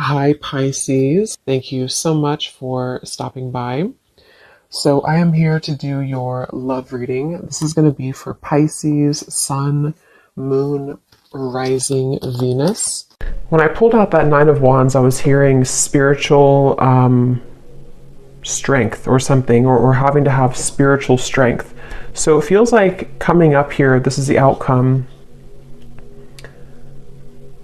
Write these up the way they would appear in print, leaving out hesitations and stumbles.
Hi, Pisces. Thank you so much for stopping by. So, I am here to do your love reading. This is going to be for Pisces, Sun, Moon, Rising, Venus. When I pulled out that Nine of Wands, I was hearing spiritual strength or something, or having to have spiritual strength. So, it feels like coming up here, this is the outcome.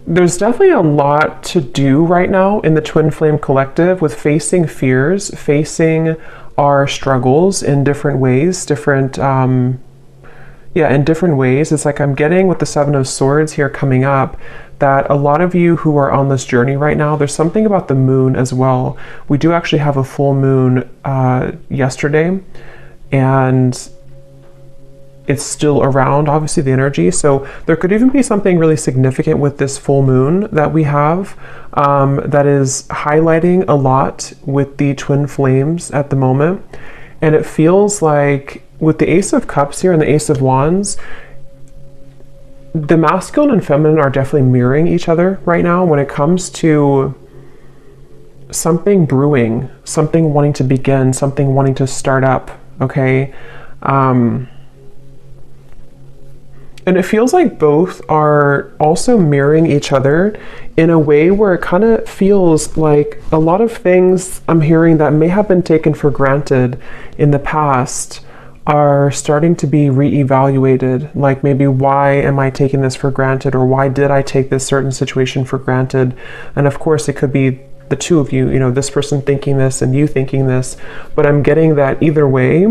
There's definitely a lot to do right now in the Twin Flame Collective with facing fears, facing our struggles in different ways, in different ways. It's like I'm getting with the Seven of Swords here coming up that a lot of you who are on this journey right now, there's something about the moon as well. We do actually have a full moon yesterday, and it's still around, obviously, the energy. So there could even be something really significant with this full moon that we have that is highlighting a lot with the twin flames at the moment. And it feels like with the Ace of Cups here and the Ace of Wands, the masculine and feminine are definitely mirroring each other right now when it comes to something brewing, something wanting to begin, something wanting to start up, okay? And it feels like both are also mirroring each other in a way where it kind of feels like a lot of things I'm hearing that may have been taken for granted in the past are starting to be reevaluated. Like maybe, why am I taking this for granted? Or why did I take this certain situation for granted? And of course, it could be the two of you, this person thinking this and you thinking this, but I'm getting that either way,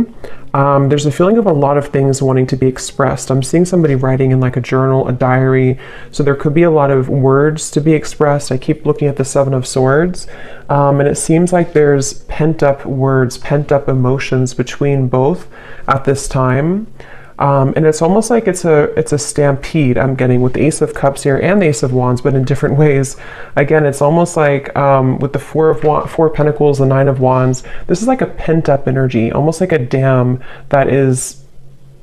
there's a feeling of a lot of things wanting to be expressed. I'm seeing somebody writing in like a journal, a diary, so there could be a lot of words to be expressed. I keep looking at the Seven of Swords, and it seems like there's pent up words, pent up emotions between both at this time. And it's almost like it's a stampede I'm getting with the Ace of Cups here and the Ace of Wands, but in different ways. Again, it's almost like with the Four of Pentacles, the Nine of Wands, this is like a pent up energy, almost like a dam that is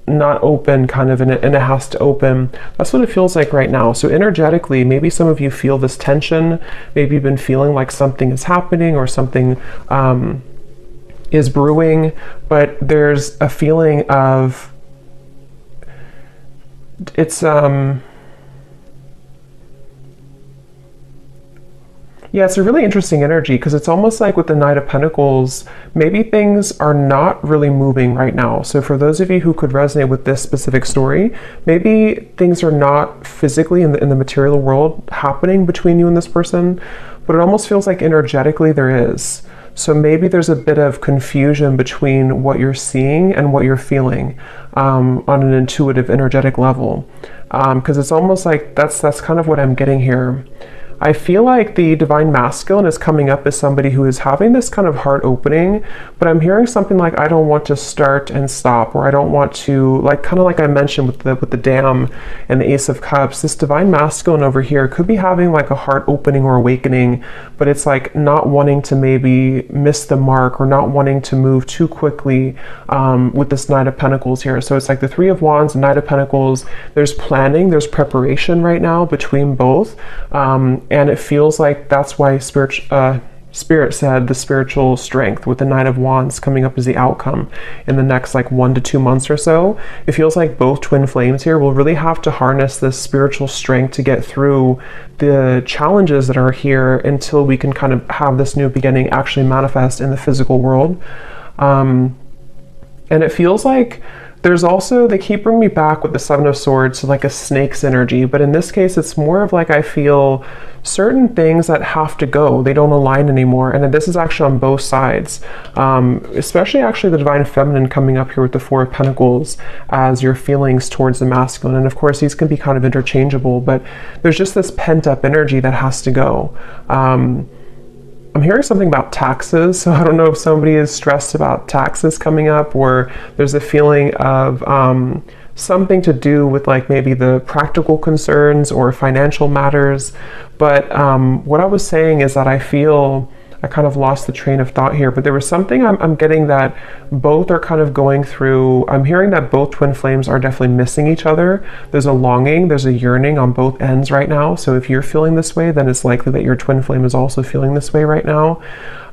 not open kind of, and it has to open. That's what it feels like right now. So energetically, maybe some of you feel this tension. Maybe you've been feeling like something is happening or something is brewing, but there's a feeling of it's it's a really interesting energy, because it's almost like with the Knight of Pentacles, maybe things are not really moving right now. So for those of you who could resonate with this specific story, maybe things are not physically in the material world happening between you and this person, but it almost feels like energetically there is. So maybe there's a bit of confusion between what you're seeing and what you're feeling on an intuitive, energetic level. Because it's almost like that's kind of what I'm getting here. I feel like the Divine Masculine is coming up as somebody who is having this kind of heart opening, but I'm hearing something like, I don't want to start and stop, or I don't want to, like, kind of like I mentioned with the Dam and the Ace of Cups, this Divine Masculine over here could be having like a heart opening or awakening, but it's like not wanting to maybe miss the mark or not wanting to move too quickly with this Knight of Pentacles here. So it's like the Three of Wands and Knight of Pentacles, there's planning, there's preparation right now between both. And it feels like that's why Spirit said the spiritual strength with the Knight of Wands coming up as the outcome in the next like 1 to 2 months or so. It feels like both twin flames here will really have to harness this spiritual strength to get through the challenges that are here until we can kind of have this new beginning actually manifest in the physical world. And it feels like there's also, they keep bringing me back with the Seven of Swords to like a snake's energy, but in this case, it's more of like I feel certain things that have to go. They don't align anymore. And this is actually on both sides, especially actually the Divine Feminine coming up here with the Four of Pentacles as your feelings towards the masculine. And of course, these can be kind of interchangeable, but there's just this pent up energy that has to go. I'm hearing something about taxes, so I don't know if somebody is stressed about taxes coming up, or there's a feeling of something to do with like maybe the practical concerns or financial matters. But what I was saying is that I feel I kind of lost the train of thought here, but there was something I'm getting that both are kind of going through. I'm hearing that both twin flames are definitely missing each other. There's a longing, there's a yearning on both ends right now. So if you're feeling this way, then it's likely that your twin flame is also feeling this way right now.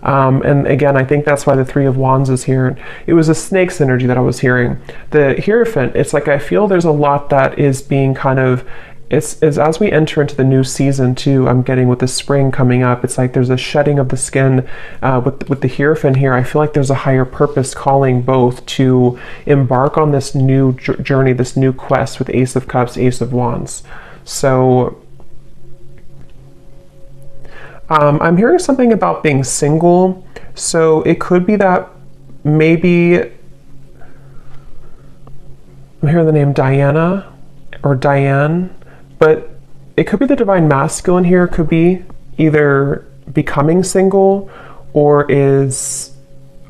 And again, I think that's why the Three of Wands is here. It was a snake's energy that I was hearing. The Hierophant, it's like I feel there's a lot that is being kind of, it's as we enter into the new season too, I'm getting with the spring coming up, it's like there's a shedding of the skin. With the Hierophant here, I feel like there's a higher purpose calling both to embark on this new journey, this new quest with Ace of Cups, Ace of Wands. So I'm hearing something about being single. So it could be that maybe, I'm hearing the name Diana or Diane, but it could be the divine masculine here. It could be either becoming single or is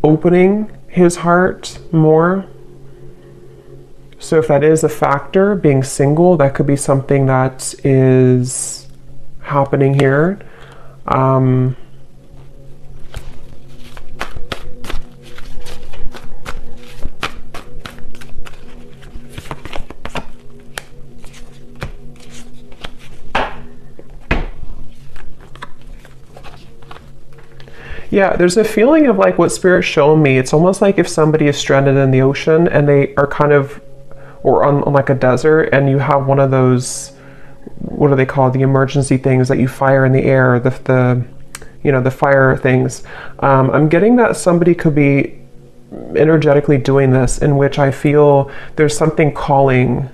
opening his heart more. So if that is a factor, being single, that could be something that is happening here. Yeah, there's a feeling of like what Spirit's showing me. It's almost like if somebody is stranded in the ocean and they are kind of, or on like a desert, and you have one of those, what do they call, the emergency things that you fire in the air, the you know, the fire things. I'm getting that somebody could be energetically doing this, in which I feel there's something calling,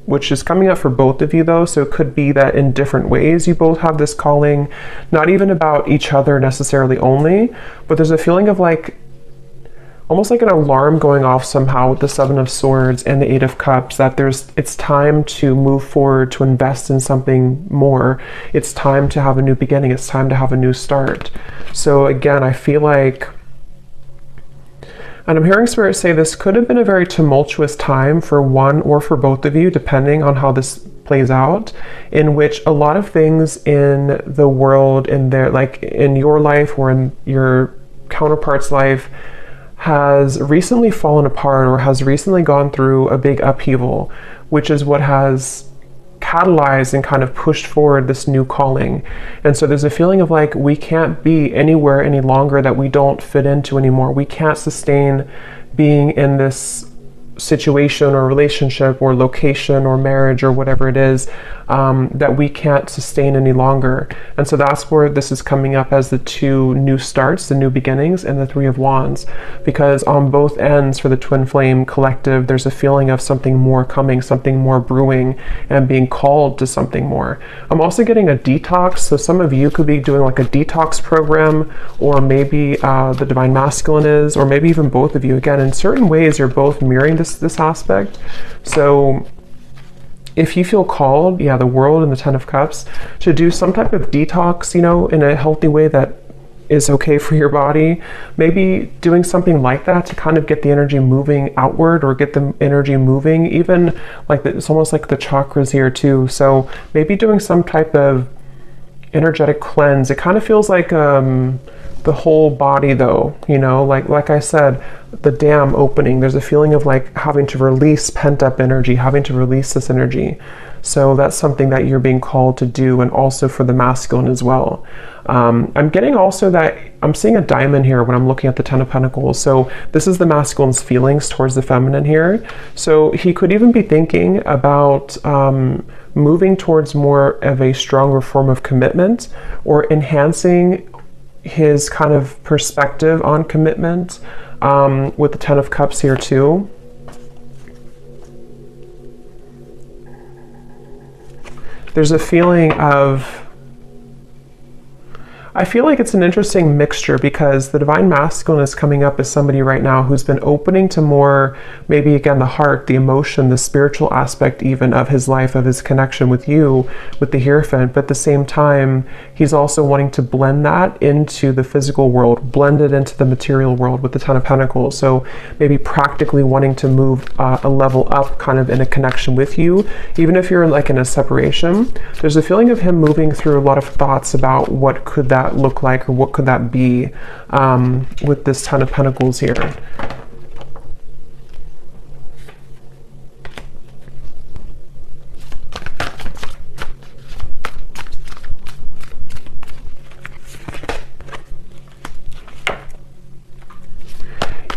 which is coming up for both of you though. So it could be that in different ways you both have this calling, not even about each other necessarily only, but there's a feeling of like, almost like an alarm going off somehow with the Seven of Swords and the Eight of Cups, that it's time to move forward, to invest in something more. It's time to have a new beginning. It's time to have a new start. So again, I feel like, and I'm hearing Spirit say this could have been a very tumultuous time for one or for both of you, depending on how this plays out, in which a lot of things in the world, in their, like in your life or in your counterpart's life, has recently fallen apart or has recently gone through a big upheaval, which is what has catalyzed and kind of pushed forward this new calling. And so there's a feeling of like, we can't be anywhere any longer that we don't fit into anymore. We can't sustain being in this situation or relationship or location or marriage or whatever it is, that we can't sustain any longer. And so that's where this is coming up as the two new starts, the new beginnings, and the Three of Wands, because on both ends for the twin flame collective, there's a feeling of something more coming, something more brewing, and being called to something more. I'm also getting a detox. So some of you could be doing like a detox program, or maybe the divine masculine is, or maybe even both of you. Again, in certain ways, you're both mirroring this aspect. So if you feel called, yeah, the World and the Ten of Cups, to do some type of detox, you know, in a healthy way that is okay for your body, maybe doing something like that to kind of get the energy moving outward, or get the energy moving, even like it's almost like the chakras here too. So maybe doing some type of energetic cleanse. It kind of feels like the whole body though, you know, like I said, the dam opening, there's a feeling of like having to release pent up energy, having to release this energy. So that's something that you're being called to do, and also for the masculine as well. I'm getting also that I'm seeing a diamond here when I'm looking at the Ten of Pentacles. So this is the masculine's feelings towards the feminine here. So he could even be thinking about moving towards more of a stronger form of commitment, or enhancing his kind of perspective on commitment, with the Ten of Cups here too. There's a feeling of, I feel like it's an interesting mixture, because the divine masculine is coming up as somebody right now who's been opening to more, maybe again, the heart, the emotion, the spiritual aspect even of his life, of his connection with you, with the Hierophant. But at the same time, he's also wanting to blend that into the physical world, blend it into the material world with the Ten of Pentacles. So maybe practically wanting to move a level up kind of in a connection with you, even if you're like in a separation. There's a feeling of him moving through a lot of thoughts about what could that that look like, or what could that be with this Ten of Pentacles here?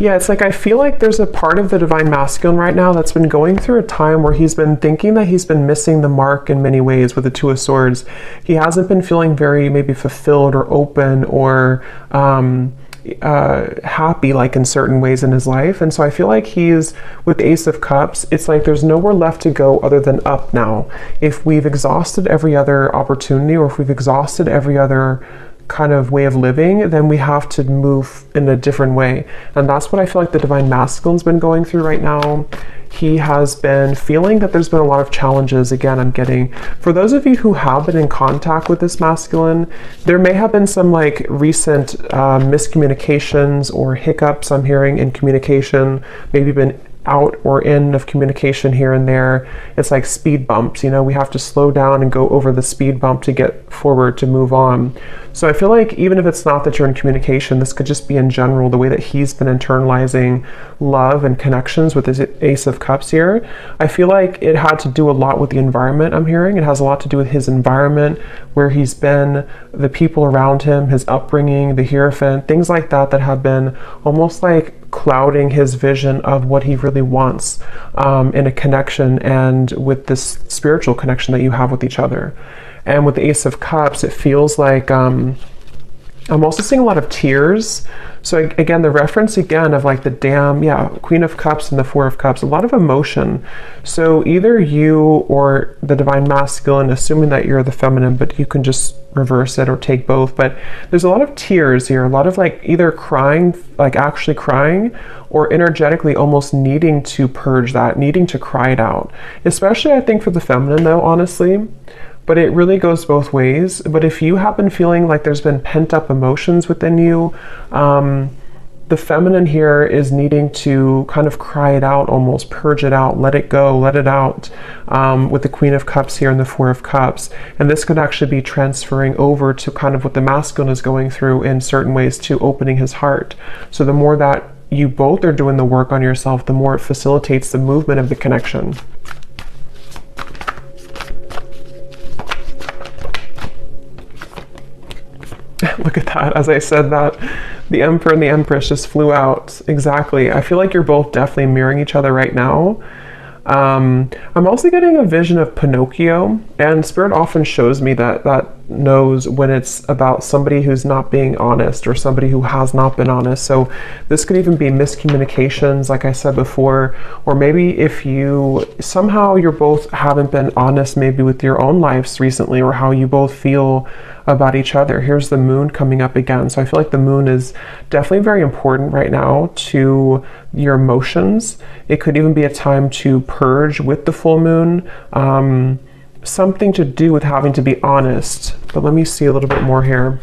Yeah, it's like I feel like there's a part of the Divine Masculine right now that's been going through a time where he's been thinking that he's been missing the mark in many ways with the Two of Swords. He hasn't been feeling very maybe fulfilled or open or happy like in certain ways in his life. And so I feel like he's with the Ace of Cups, it's like there's nowhere left to go other than up now. If we've exhausted every other opportunity, or if we've exhausted every other kind of way of living, then we have to move in a different way. And that's what I feel like the Divine Masculine's been going through right now. He has been feeling that there's been a lot of challenges. Again, I'm getting, for those of you who have been in contact with this masculine, there may have been some like recent miscommunications or hiccups I'm hearing in communication, maybe been out or in of communication here and there. It's like speed bumps, you know, we have to slow down and go over the speed bump to get forward, to move on. So I feel like even if it's not that you're in communication, this could just be in general the way that he's been internalizing love and connections with his Ace of Cups here. I feel like it had to do a lot with the environment I'm hearing. It has a lot to do with his environment, where he's been, the people around him, his upbringing, the Hierophant, things like that that have been almost like clouding his vision of what he really wants in a connection and with this spiritual connection that you have with each other. And with the Ace of Cups, it feels like I'm also seeing a lot of tears. So again, the reference again of like the Dam, yeah, Queen of Cups and the Four of Cups, a lot of emotion. So either you or the Divine Masculine, assuming that you're the feminine, but you can just reverse it or take both. But there's a lot of tears here, a lot of like either crying, like actually crying, or energetically almost needing to purge that, needing to cry it out. Especially I think for the feminine though, honestly. But it really goes both ways. But if you have been feeling like there's been pent up emotions within you, the feminine here is needing to kind of cry it out, almost purge it out, let it go, let it out, with the Queen of Cups here and the Four of Cups. And this could actually be transferring over to kind of what the masculine is going through in certain ways, to opening his heart. So the more that you both are doing the work on yourself, the more it facilitates the movement of the connection. Look at that. As I said that, the Emperor and the Empress just flew out. Exactly. I feel like you're both definitely mirroring each other right now. I'm also getting a vision of Pinocchio, and Spirit often shows me that knows when it's about somebody who's not being honest or somebody who has not been honest. So this could even be miscommunications, like I said before, or maybe if you somehow you're both haven't been honest maybe with your own lives recently, or how you both feel about each other. Here's the Moon coming up again. So I feel like the Moon is definitely very important right now to your emotions. It could even be a time to purge with the full moon. Something to do with having to be honest. But let me see a little bit more here.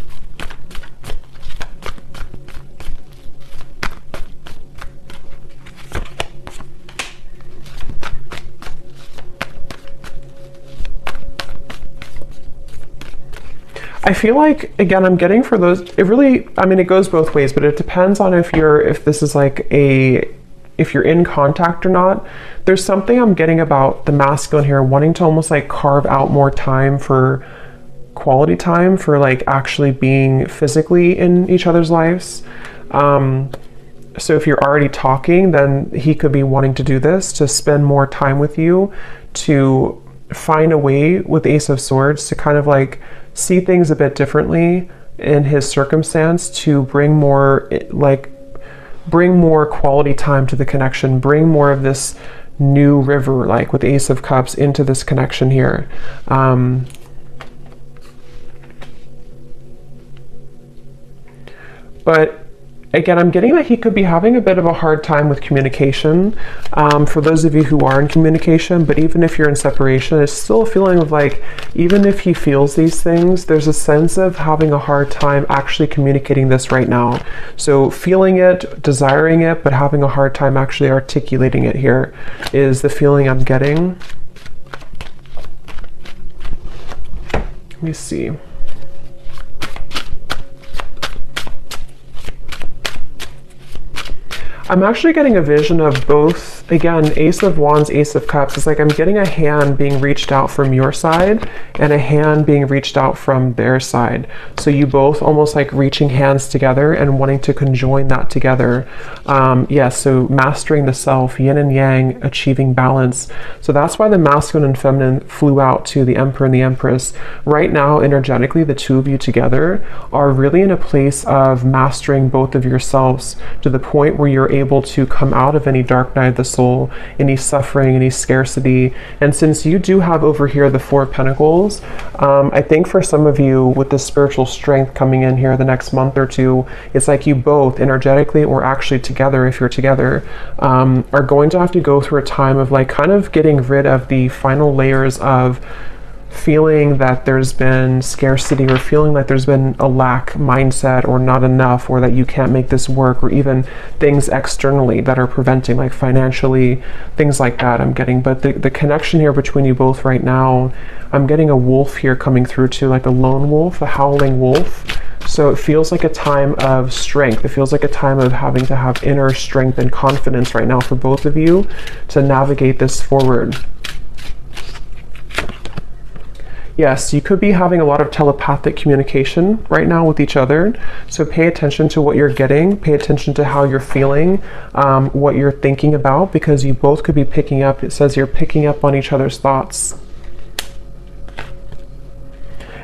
I feel like, again, I'm getting for those, it really, I mean, it goes both ways, but it depends on if this is like if you're in contact or not. There's something I'm getting about the masculine here, wanting to almost like carve out more time for quality time, for like actually being physically in each other's lives. So if you're already talking, then he could be wanting to do this, to spend more time with you, to find a way with the Ace of Swords to kind of like see things a bit differently in his circumstance, to bring more quality time to the connection, bring more of this new river, like with Ace of Cups, into this connection here. But again, I'm getting that he could be having a bit of a hard time with communication, for those of you who are in communication. But even if you're in separation, it's still a feeling of like, even if he feels these things, there's a sense of having a hard time actually communicating this right now. So feeling it, desiring it, but having a hard time actually articulating it here is the feeling I'm getting. Let me see. I'm actually getting a vision of both, again, Ace of Wands, Ace of Cups. It's like I'm getting a hand being reached out from your side and a hand being reached out from their side. So you both almost like reaching hands together and wanting to conjoin that together. So mastering the self, yin and yang, achieving balance. So that's why the masculine and feminine flew out to the Emperor and the Empress. Right now, energetically, the two of you together are really in a place of mastering both of yourselves to the point where you're able to come out of any dark night of the soul, any suffering, any scarcity. And since you do have over here the Four of Pentacles, I think for some of you with this spiritual strength coming in here the next month or two, it's like you both energetically or actually together, if you're together, are going to have to go through a time of like kind of getting rid of the final layers of feeling that there's been scarcity or feeling like there's been a lack mindset or not enough or that you can't make this work, or even things externally that are preventing, like financially, things like that I'm getting. But the connection here between you both right now, I'm getting a wolf here coming through too, like a lone wolf, a howling wolf. So it feels like a time of strength. It feels like a time of having to have inner strength and confidence right now for both of you to navigate this forward. Yes, you could be having a lot of telepathic communication right now with each other. So pay attention to what you're getting, pay attention to how you're feeling, what you're thinking about, because you both could be picking up, it says you're picking up on each other's thoughts.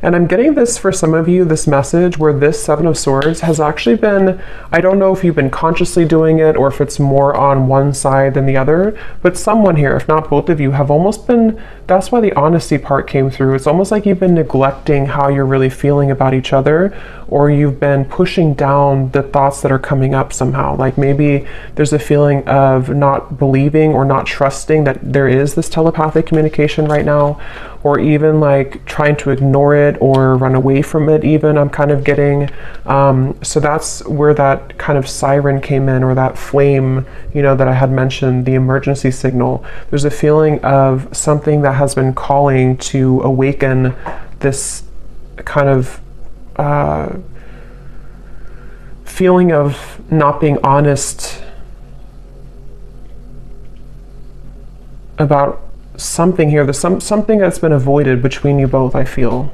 And I'm getting this for some of you, this message where this Seven of Swords has actually been, I don't know if you've been consciously doing it or if it's more on one side than the other, but someone here, if not both of you, have almost been, that's why the honesty part came through. It's almost like you've been neglecting how you're really feeling about each other, or you've been pushing down the thoughts that are coming up somehow. Like maybe there's a feeling of not believing or not trusting that there is this telepathic communication right now, or even like trying to ignore it or run away from it even, I'm kind of getting. So that's where that kind of siren came in, or that flame, you know, that I had mentioned, the emergency signal. There's a feeling of something that has been calling to awaken this kind of feeling of not being honest about something here. There's something that's been avoided between you both, I feel.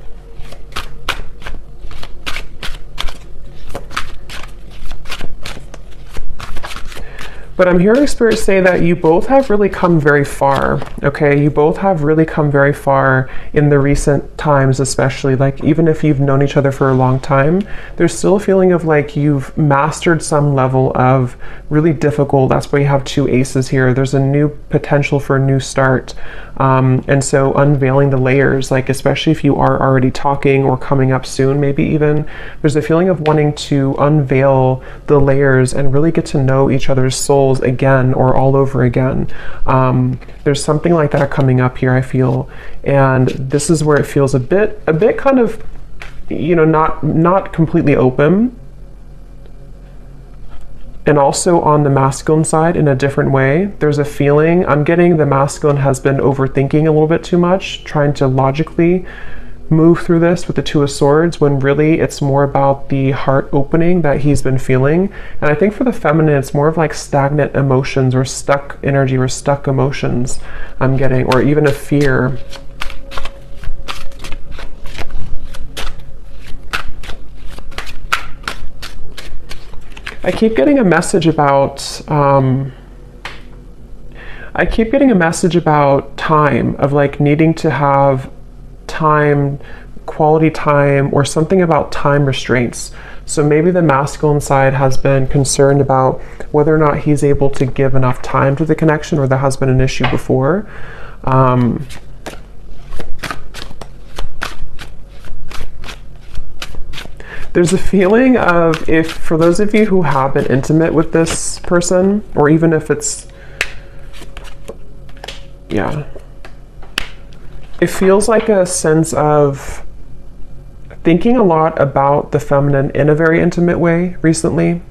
But I'm hearing Spirit say that you both have really come very far, okay? You both have really come very far in the recent times, especially. Like, even if you've known each other for a long time, there's still a feeling of like you've mastered some level of really difficult, that's why you have two aces here. There's a new potential for a new start. And so unveiling the layers, like especially if you are already talking or coming up soon, maybe even, there's a feeling of wanting to unveil the layers and really get to know each other's souls again or all over again. There's something like that coming up here, I feel. And this is where it feels a bit kind of, you know, not completely open. And also on the masculine side, in a different way, there's a feeling, I'm getting the masculine has been overthinking a little bit too much, trying to logically move through this with the Two of Swords, when really it's more about the heart opening that he's been feeling. And I think for the feminine, it's more of like stagnant emotions or stuck energy or stuck emotions I'm getting, or even a fear. I keep getting a message about time, of like needing to have time, quality time, or something about time restraints. So maybe the masculine side has been concerned about whether or not he's able to give enough time to the connection, or that has been an issue before. There's a feeling of, if for those of you who have been intimate with this person, or even if it's, yeah, it feels like a sense of thinking a lot about the feminine in a very intimate way recently.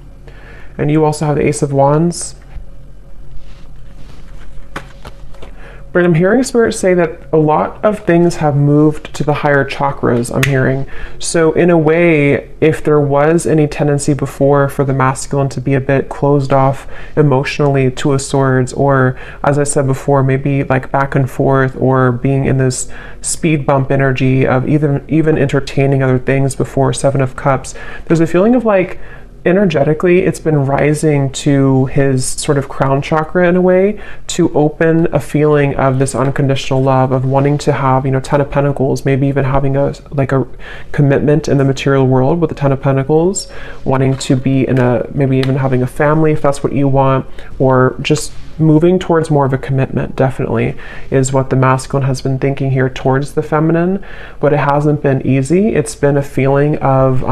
And you also have the Ace of Wands, But I'm hearing Spirit say that a lot of things have moved to the higher chakras, I'm hearing. So in a way, if there was any tendency before for the masculine to be a bit closed off emotionally, Two of Swords, or as I said before, maybe like back and forth, or being in this speed bump energy of even entertaining other things before, Seven of Cups, there's a feeling of like, energetically, it's been rising to his sort of crown chakra in a way to open a feeling of this unconditional love, of wanting to have, you know, Ten of Pentacles, maybe even having a commitment in the material world with the Ten of Pentacles, wanting to be in a, maybe even having a family if that's what you want, or just moving towards more of a commitment, definitely is what the masculine has been thinking here towards the feminine. But it hasn't been easy. It's been a feeling of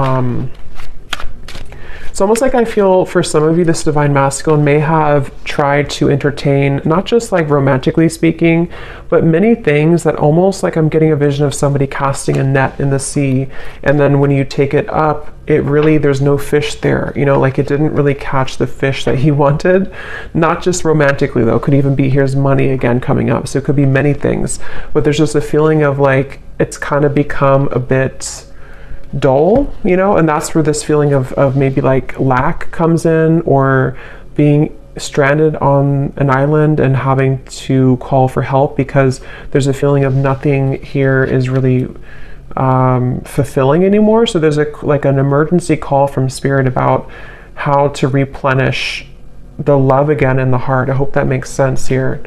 it's almost like I feel for some of you, this divine masculine may have tried to entertain, not just like romantically speaking, but many things that almost like I'm getting a vision of somebody casting a net in the sea. And then when you take it up, it really, there's no fish there, you know, like it didn't really catch the fish that he wanted. Not just romantically though, could even be here's money again coming up. So it could be many things, but there's just a feeling of like, it's kind of become a bit dull, you know, and that's where this feeling of maybe like lack comes in, or being stranded on an island and having to call for help because there's a feeling of nothing here is really fulfilling anymore. So there's like an emergency call from Spirit about how to replenish the love again in the heart. I hope that makes sense here.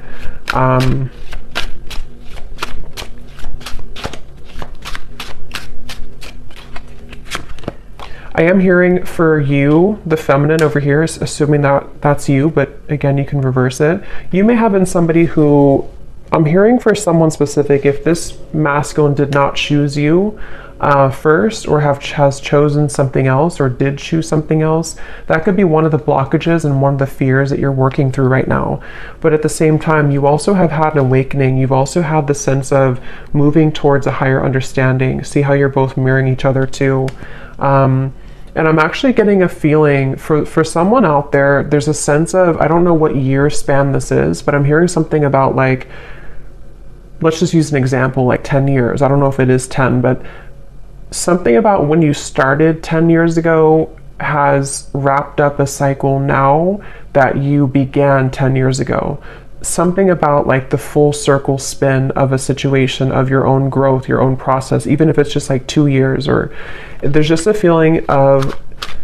I am hearing for you, the feminine over here, assuming that that's you, but again, you can reverse it. You may have been somebody who, I'm hearing for someone specific, if this masculine did not choose you first, or has chosen something else, or did choose something else, that could be one of the blockages and one of the fears that you're working through right now. But at the same time, you also have had an awakening. You've also had the sense of moving towards a higher understanding. See how you're both mirroring each other too. And I'm actually getting a feeling for someone out there, there's a sense of, I don't know what year span this is, but I'm hearing something about like, let's just use an example, like 10 years. I don't know if it is 10, but something about when you started 10 years ago has wrapped up a cycle now that you began 10 years ago. Something about like the full circle spin of a situation, of your own growth, your own process, even if it's just like 2 years, or there's just a feeling of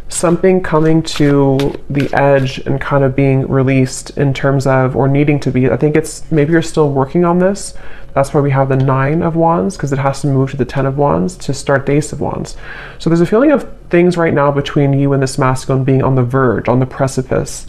something coming to the edge and kind of being released in terms of, or needing to be. I think it's, maybe you're still working on this. That's why we have the 9 of Wands, because it has to move to the 10 of Wands to start the Ace of Wands. So there's a feeling of things right now between you and this masculine being on the verge, on the precipice.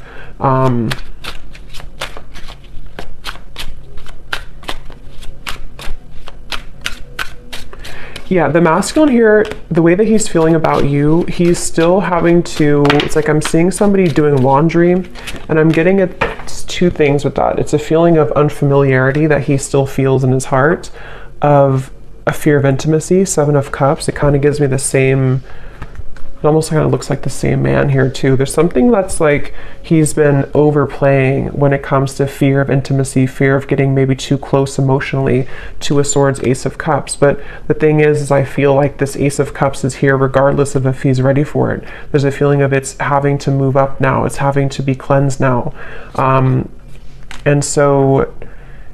Yeah, the masculine here, the way that he's feeling about you, he's still having to, it's like I'm seeing somebody doing laundry, and I'm getting it's two things with that. It's a feeling of unfamiliarity that he still feels in his heart, of a fear of intimacy, 7 of Cups. It kind of gives me the same, it almost kind of looks like the same man here too. There's something that's like he's been overplaying when it comes to fear of intimacy, fear of getting maybe too close emotionally. 2 of Swords, Ace of Cups. But the thing is I feel like this Ace of Cups is here regardless of if he's ready for it. There's a feeling of it's having to move up now. It's having to be cleansed now. And so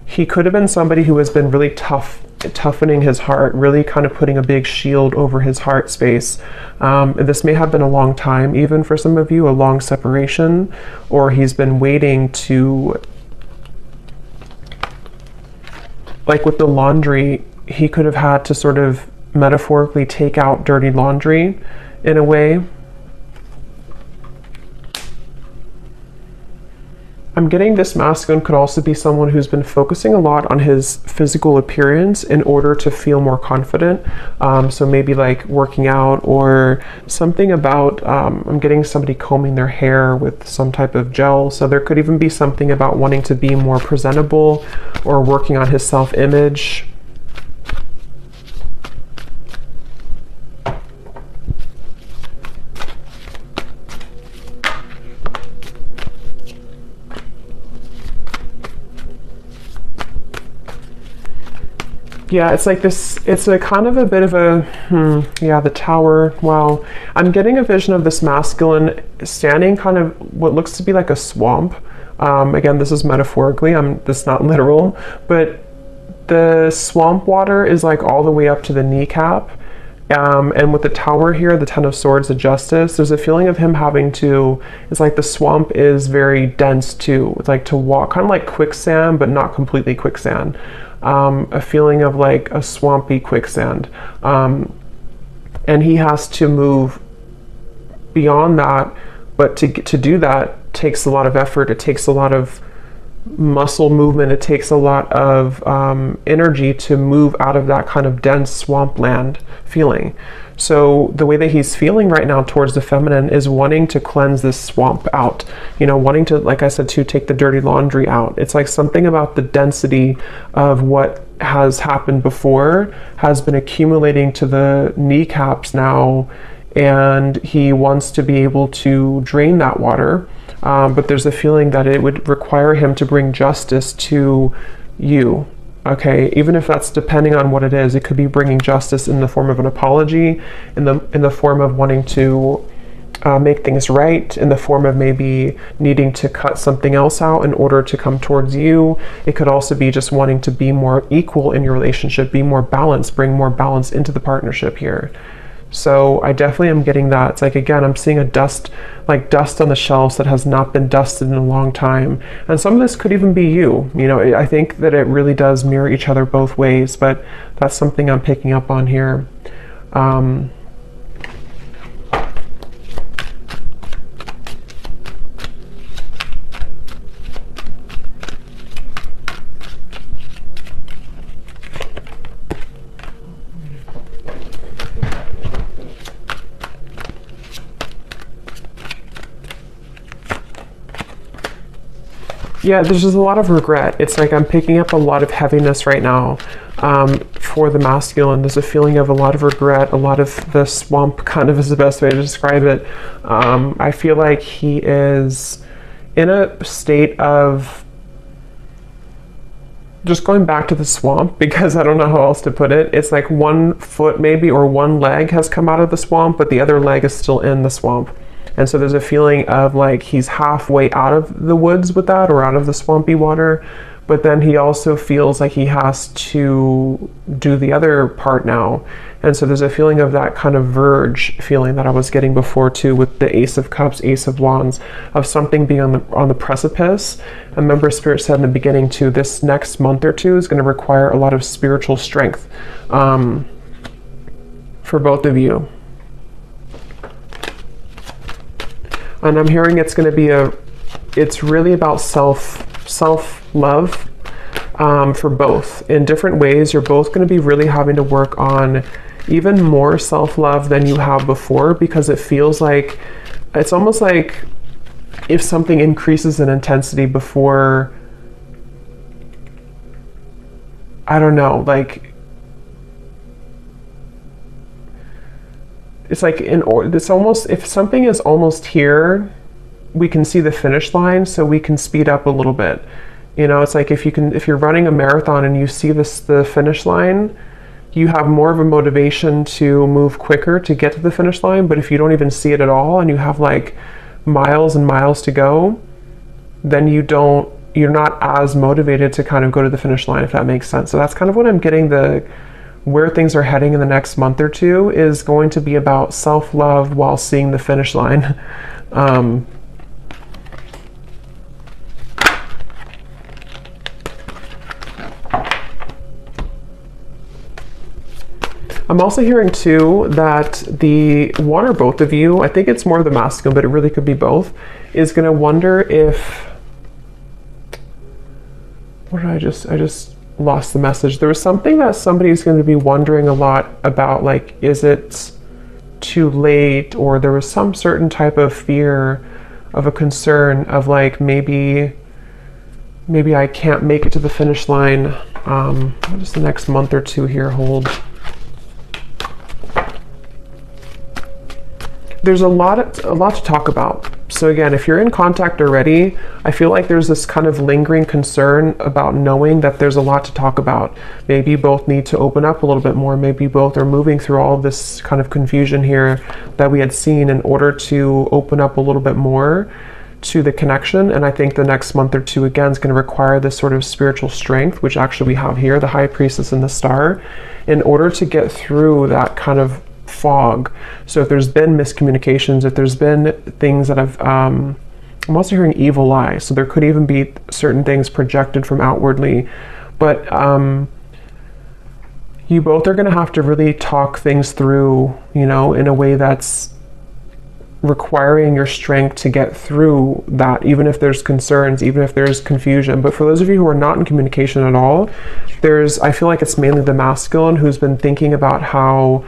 he could have been somebody who has been really toughening his heart, really kind of putting a big shield over his heart space. This may have been a long time, even for some of you, a long separation, or he's been waiting to, like with the laundry, he could have had to sort of metaphorically take out dirty laundry in a way. I'm getting this masculine could also be someone who's been focusing a lot on his physical appearance in order to feel more confident. So maybe like working out, or something about, I'm getting somebody combing their hair with some type of gel. So there could even be something about wanting to be more presentable, or working on his self-image. Yeah, it's like this, it's a kind of a bit of a, yeah, the Tower. Wow. I'm getting a vision of this masculine standing kind of what looks to be like a swamp. Again, this is metaphorically, this is not literal, but the swamp water is like all the way up to the kneecap. And with the Tower here, the Ten of Swords, the Justice, there's a feeling of him having to, it's like the swamp is very dense too. It's like to walk, kind of like quicksand, but not completely quicksand. A feeling of like a swampy quicksand. And he has to move beyond that, but to do that takes a lot of effort. It takes a lot of muscle movement. It takes a lot of energy to move out of that kind of dense swampland feeling. So the way that he's feeling right now towards the feminine is wanting to cleanse this swamp out, you know, wanting to, like I said, to take the dirty laundry out. It's like something about the density of what has happened before has been accumulating to the kneecaps now, and he wants to be able to drain that water. But there's a feeling that it would require him to bring justice to you. Okay, even if that's depending on what it is, it could be bringing justice in the form of an apology, in the form of wanting to make things right, in the form of maybe needing to cut something else out in order to come towards you. It could also be just wanting to be more equal in your relationship, be more balanced, bring more balance into the partnership here. So I definitely am getting that. It's like, again, I'm seeing a dust on the shelves that has not been dusted in a long time. And some of this could even be you. You know, I think that it really does mirror each other both ways, but that's something I'm picking up on here. Yeah, there's just a lot of regret. It's like I'm picking up a lot of heaviness right now for the masculine. There's a feeling of a lot of regret, a lot of the swamp kind of is the best way to describe it. I feel like he is in a state of just going back to the swamp, because I don't know how else to put it. It's like one foot maybe or one leg has come out of the swamp, but the other leg is still in the swamp. And so there's a feeling of like he's halfway out of the woods with that, or out of the swampy water, but then he also feels like he has to do the other part now. And so there's a feeling of that kind of verge feeling that I was getting before too, with the Ace of Cups, Ace of Wands, of something being on the precipice. I remember Spirit said in the beginning too, this next month or two is going to require a lot of spiritual strength for both of you. And I'm hearing it's going to be it's really about self-love for both. In different ways, you're both going to be really having to work on even more self-love than you have before, because it feels like, it's almost like if something increases in intensity before, I don't know, like, it's like it's almost, if something is almost here, we can see the finish line, so we can speed up a little bit. You know, it's like if you're running a marathon and you see the finish line, you have more of a motivation to move quicker to get to the finish line. But if you don't even see it at all and you have like miles and miles to go, then you're not as motivated to kind of go to the finish line, if that makes sense. So that's kind of what I'm getting, where things are heading in the next month or two is going to be about self-love while seeing the finish line. I'm also hearing too that the one or both of you, I think it's more the masculine, but it really could be both, is going to wonder if, what did I just lost the message. There was something that somebody's going to be wondering a lot about, like, is it too late? Or there was some certain type of fear, of a concern of like, maybe I can't make it to the finish line. What does the next month or two here hold? there's a lot to talk about. So again, if you're in contact already, I feel like there's this kind of lingering concern about knowing that there's a lot to talk about. Maybe you both need to open up a little bit more. Maybe both are moving through all of this kind of confusion here that we had seen in order to open up a little bit more to the connection. And I think the next month or two again is going to require this sort of spiritual strength, which actually we have here, the High Priestess and the Star, in order to get through that kind of fog. So if there's been miscommunications, if there's been things that have I'm also hearing evil eye, so there could even be certain things projected from outwardly, but you both are going to have to really talk things through, you know, in a way that's requiring your strength to get through that, even if there's concerns, even if there's confusion. But for those of you who are not in communication at all, I feel like it's mainly the masculine who's been thinking about how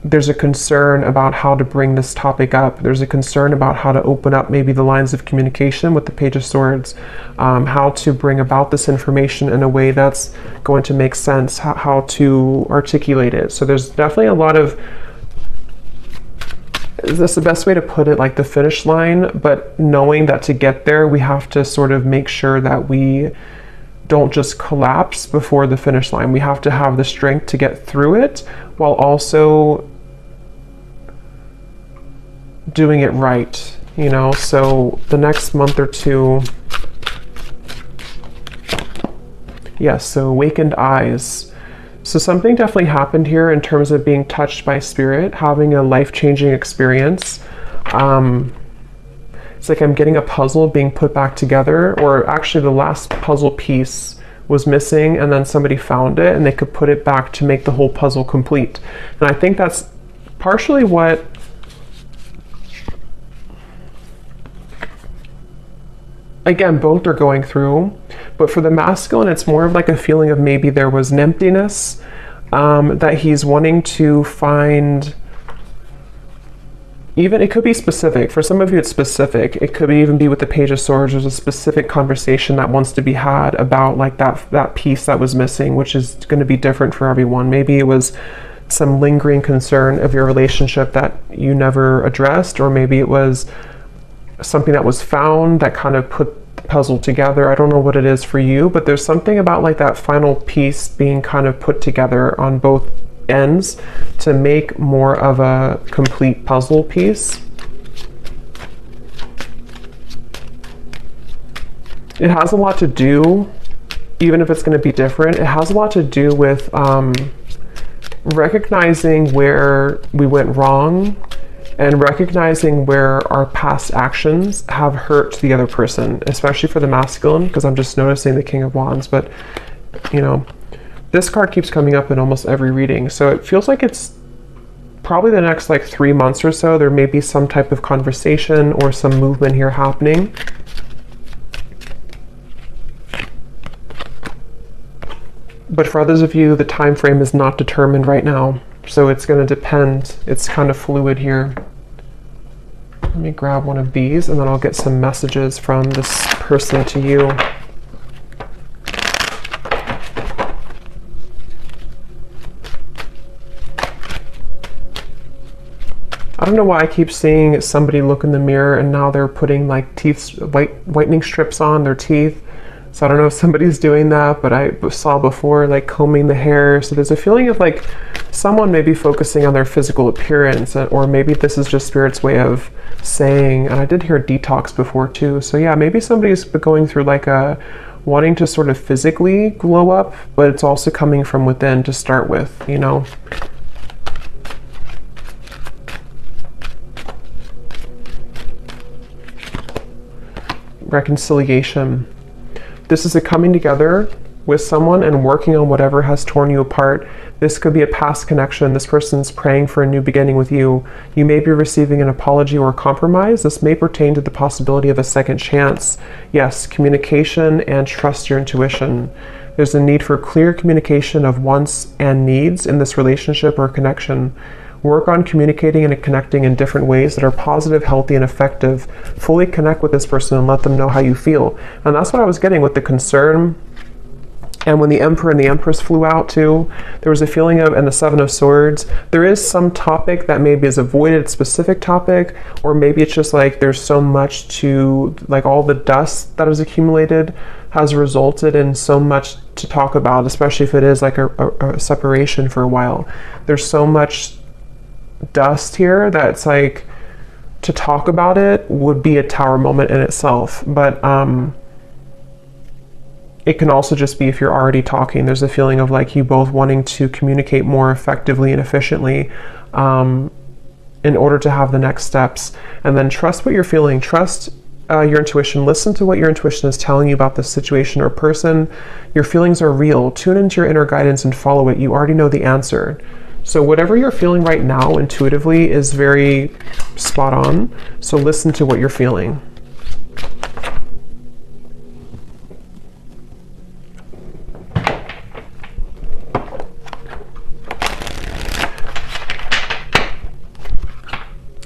there's a concern about how to bring this topic up. There's a concern about how to open up maybe the lines of communication with the Page of Swords, how to bring about this information in a way that's going to make sense, how to articulate it. So there's definitely a lot of, is this the best way to put it, like the finish line, but knowing that to get there, we have to sort of make sure that we don't just collapse before the finish line. We have to have the strength to get through it while also doing it right, you know? So the next month or two, yes, so awakened eyes. So something definitely happened here in terms of being touched by spirit, having a life-changing experience. It's like I'm getting a puzzle being put back together, or actually the last puzzle piece was missing and then somebody found it and they could put it back to make the whole puzzle complete. And I think that's partially what again, both are going through, but for the masculine, it's more of like a feeling of maybe there was an emptiness that he's wanting to find. Even, it could be specific. For some of you, it's specific. It could even be with the Page of Swords. There's a specific conversation that wants to be had about like that piece that was missing, which is going to be different for everyone. Maybe it was some lingering concern of your relationship that you never addressed, or maybe it was something that was found that kind of put the puzzle together. I don't know what it is for you, but there's something about like that final piece being kind of put together on both ends to make more of a complete puzzle piece. It has a lot to do, even if it's going to be different, it has a lot to do with recognizing where we went wrong and recognizing where our past actions have hurt the other person, especially for the masculine, because I'm just noticing the King of Wands. But, you know, this card keeps coming up in almost every reading. So it feels like it's probably the next like 3 months or so, there may be some type of conversation or some movement here happening. But for others of you, the time frame is not determined right now. So it's going to depend. It's kind of fluid here. Let me grab one of these and then I'll get some messages from this person to you. I don't know why I keep seeing somebody look in the mirror and now they're putting like whitening strips on their teeth. So I don't know if somebody's doing that, but I saw before like combing the hair. So there's a feeling of like someone may be focusing on their physical appearance, or maybe this is just Spirit's way of saying, and I did hear detox before too. So yeah, maybe somebody's going through like a wanting to sort of physically glow up, but it's also coming from within to start with, you know. Reconciliation. This is a coming together with someone and working on whatever has torn you apart. This could be a past connection. This person's praying for a new beginning with you. You may be receiving an apology or a compromise. This may pertain to the possibility of a second chance. Yes, communication and trust your intuition. There's a need for clear communication of wants and needs in this relationship or connection. Work on communicating and connecting in different ways that are positive, healthy, and effective. Fully connect with this person and let them know how you feel. And that's what I was getting with the concern And when the Emperor and the Empress flew out too, there was a feeling of, and the Seven of Swords, there is some topic that maybe is avoided, specific topic, or maybe it's just like there's so much to, like all the dust that has accumulated has resulted in so much to talk about, especially if it is like a separation for a while. There's so much dust here that's like, to talk about it would be a Tower moment in itself. But it can also just be if you're already talking, there's a feeling of like you both wanting to communicate more effectively and efficiently in order to have the next steps. And then trust what you're feeling, trust your intuition, listen to what your intuition is telling you about this situation or person. Your feelings are real. Tune into your inner guidance and follow it. You already know the answer. So whatever you're feeling right now intuitively is very spot on. So listen to what you're feeling.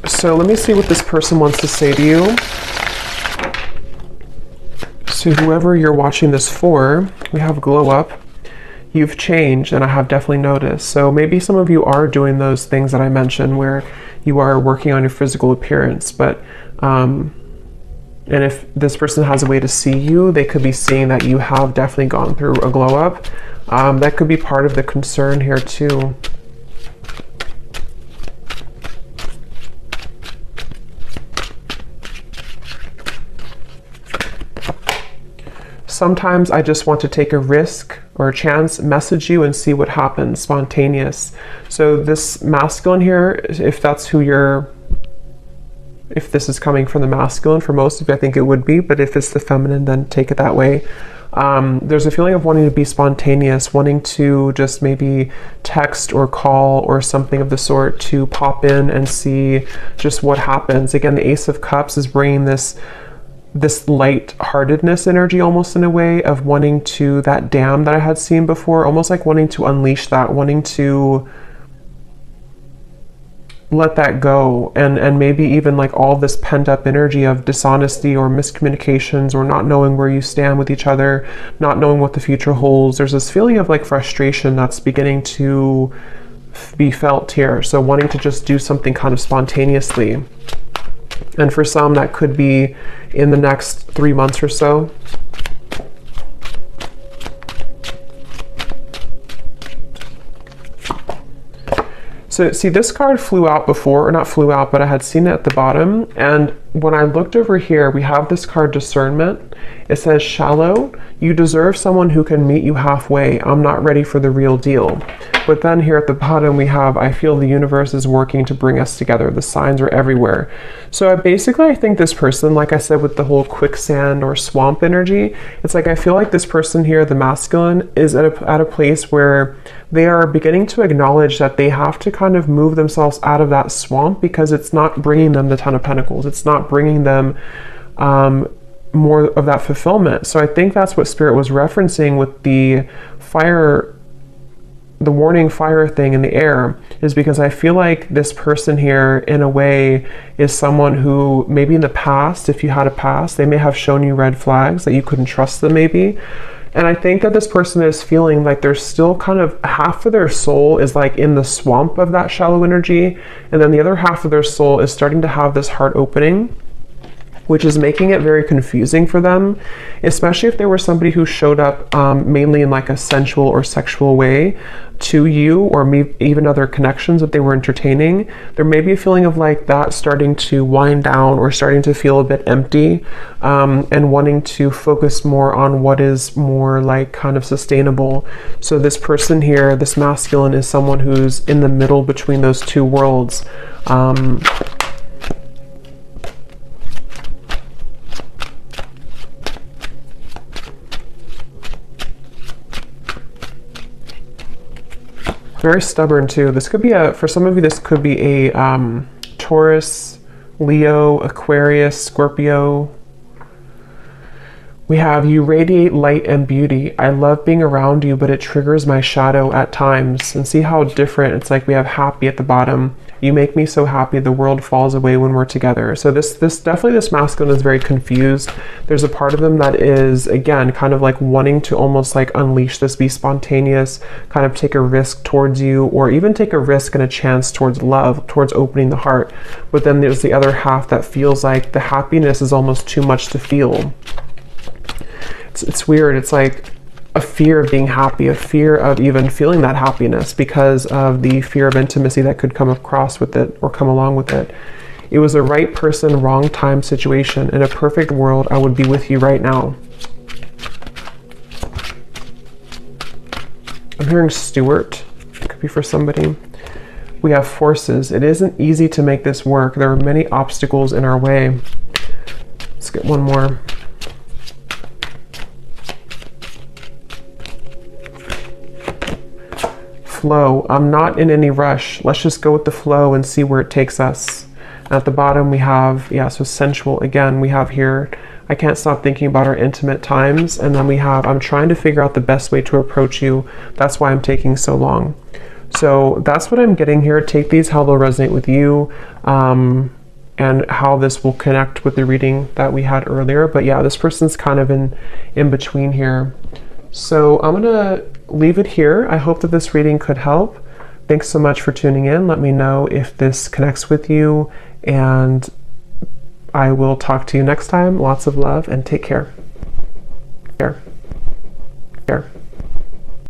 So let me see what this person wants to say to you. So whoever you're watching this for, we have glow up. You've changed, and I have definitely noticed. So maybe some of you are doing those things that I mentioned where you are working on your physical appearance, but and if this person has a way to see you, they could be seeing that you have definitely gone through a glow up. That could be part of the concern here too. Sometimes I just want to take a risk or a chance, message you and see what happens, spontaneous. So this masculine here, if that's who you're, if this is coming from the masculine, for most of you I think it would be, but if it's the feminine, then take it that way. There's a feeling of wanting to be spontaneous, wanting to just maybe text or call or something of the sort to pop in and see just what happens. Again, the Ace of Cups is bringing this light-heartedness energy almost in a way of wanting to, that dam that I had seen before, almost like wanting to unleash that, wanting to let that go, and maybe even like all this pent-up energy of dishonesty or miscommunications or not knowing where you stand with each other, not knowing what the future holds. There's this feeling of like frustration that's beginning to be felt here. So wanting to just do something kind of spontaneously. And for some, that could be in the next 3 months or so. So see, this card flew out before, or not flew out, but I had seen it at the bottom. And when I looked over here, we have this card Discernment. It says, shallow, you deserve someone who can meet you halfway. I'm not ready for the real deal. But then here at the bottom we have, I feel the universe is working to bring us together. The signs are everywhere. So I think this person, like I said, with the whole quicksand or swamp energy, it's like I feel like this person here, the masculine, is at a place where they are beginning to acknowledge that they have to kind of move themselves out of that swamp because it's not bringing them the Ten of Pentacles. It's not bringing them more of that fulfillment. So I think that's what Spirit was referencing with the fire, the warning fire thing in the air, is because I feel like this person here in a way is someone who maybe in the past, if you had a past, they may have shown you red flags that you couldn't trust them maybe. And I think that this person is feeling like there's still kind of half of their soul is like in the swamp of that shallow energy, and then the other half of their soul is starting to have this heart opening, which is making it very confusing for them, especially if there were somebody who showed up mainly in like a sensual or sexual way to you, or maybe even other connections that they were entertaining. There may be a feeling of like that starting to wind down or starting to feel a bit empty, and wanting to focus more on what is more like kind of sustainable. So this person here, this masculine, is someone who's in the middle between those two worlds. Very stubborn too. This could be for some of you, this could be a Taurus, Leo, Aquarius, Scorpio, We have, you radiate light and beauty. I love being around you, but it triggers my shadow at times. And see how different, it's like we have happy at the bottom. You make me so happy, the world falls away when we're together. So this definitely, this masculine is very confused. There's a part of them that is, again, kind of like wanting to almost like unleash this, be spontaneous, kind of take a risk towards you, or even take a risk and a chance towards love, towards opening the heart. But then there's the other half that feels like the happiness is almost too much to feel. It's weird. It's like a fear of being happy, a fear of even feeling that happiness because of the fear of intimacy that could come across with it or come along with it. It was a right person, wrong time situation. In a perfect world, I would be with you right now. I'm hearing Stewart. It could be for somebody. We have forces. It isn't easy to make this work. There are many obstacles in our way. Let's get one more. Flow. I'm not in any rush. Let's just go with the flow and see where it takes us. At the bottom we have, yeah, so sensual. Again, we have here, I can't stop thinking about our intimate times. And then we have, I'm trying to figure out the best way to approach you. That's why I'm taking so long. So that's what I'm getting here. Take these how they'll resonate with you, and how this will connect with the reading that we had earlier. But yeah, this person's kind of in between here. So I'm gonna leave it here. I hope that this reading could help. Thanks so much for tuning in. Let me know if this connects with you, and I will talk to you next time. Lots of love and take care. Care.